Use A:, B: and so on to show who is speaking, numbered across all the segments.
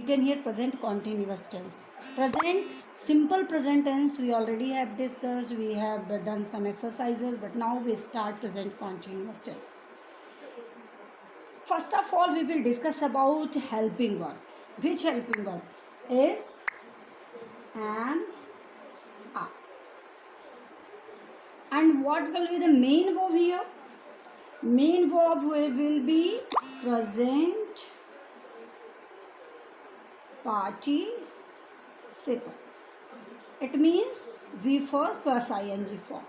A: written here present continuous tense. Present, simple present tense we already have discussed, we have done some exercises, but now we start present continuous tense. First of all, we will discuss about helping verb. Which helping verb? Is, am, are. And what will be the main verb here? Main verb will be present participle. It means we first plus ing form.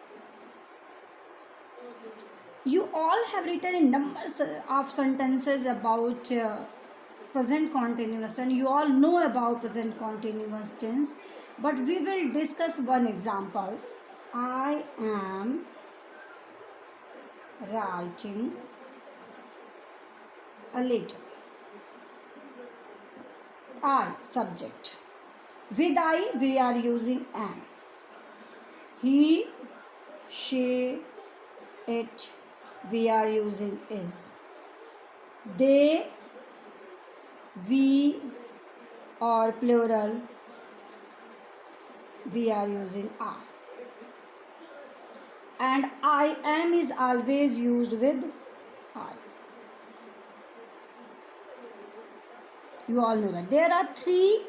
A: You all have written in numbers of sentences about present continuous tense. You all know about present continuous tense, but we will discuss one example. I am writing a letter. I, subject. With I, we are using am. He, she, it, we are using is. They, we, or plural, we are using are. And I am is always used with I. You all know that. There are three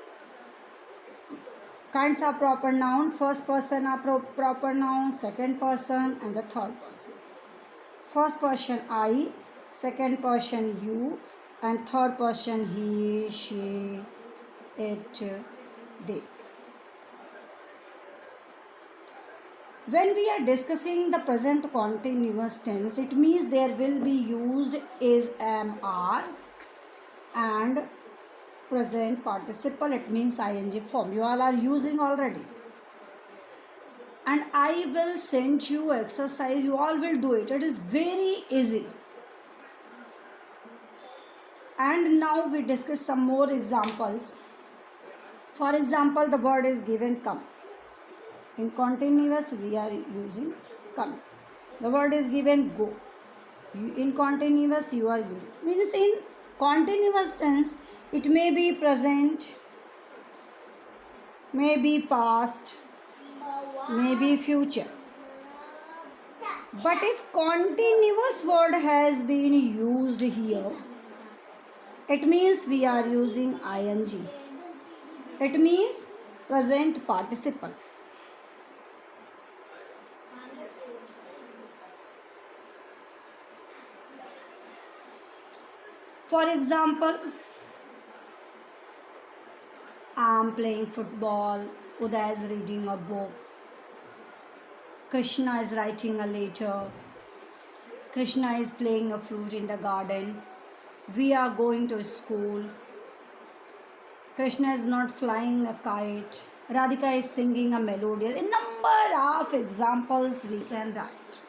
A: kinds of proper noun. First person are proper noun, second person, and the third person. First person I, second person you, and third person he, she, it, they. When we are discussing the present continuous tense, it means there will be used is, am, are, and present participle. It means ing form. You all are using already. And I will send you exercise. You all will do it. It is very easy. And now we discuss some more examples. For example, the word is given come. In continuous, we are using come. The word is given go. In continuous, you are using. Means in continuous tense, it may be present, may be past, may be future. But if continuous word has been used here, it means we are using ing. It means present participle. For example, I am playing football, Uday is reading a book, Krishna is writing a letter, Krishna is playing a flute in the garden, we are going to school, Krishna is not flying a kite, Radhika is singing a melody. A number of examples we can write.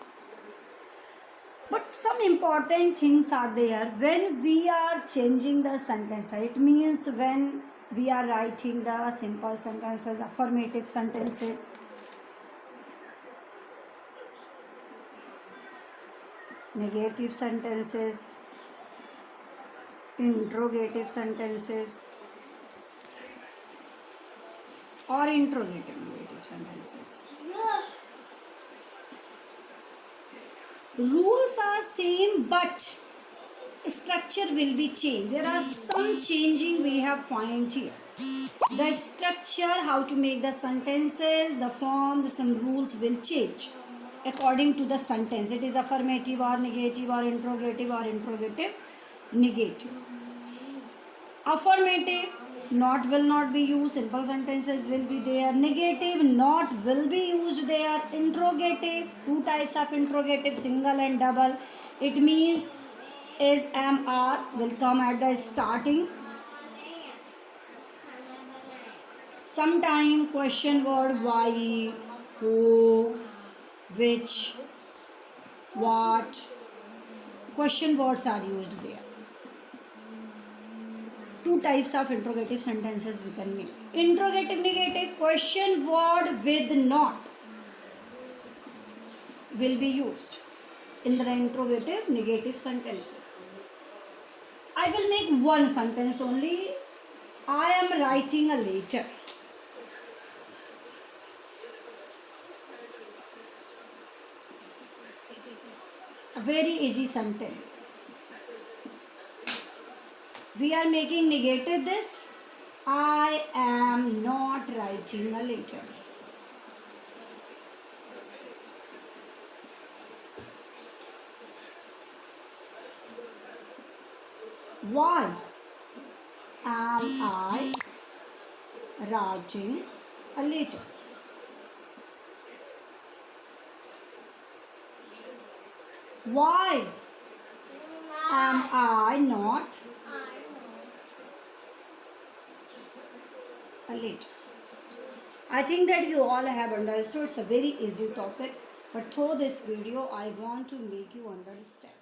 A: But some important things are there when we are changing the sentence. It means when we are writing the simple sentences, affirmative sentences, negative sentences, interrogative sentences, or interrogative negative sentences. Rules are same, but structure will be changed. There are some changing we have found here. The structure, how to make the sentences, the form, some rules will change according to the sentence. It is affirmative or negative or interrogative negative. Affirmative, not will not be used, simple sentences will be there. Negative, not will be used there. Interrogative, two types of interrogative, single and double. It means is, am, are will come at the starting. Sometime question word why, who, which, what. Question words are used there. Two types of interrogative sentences we can make. Interrogative negative, question word with not will be used in the interrogative negative sentences. I will make one sentence only I am writing a letter. A very easy sentence. We are making negative this. I am not writing a letter. Why am I writing a letter? Why am I not a letter? I think that you all have understood. It's a very easy topic, but through this video I want to make you understand.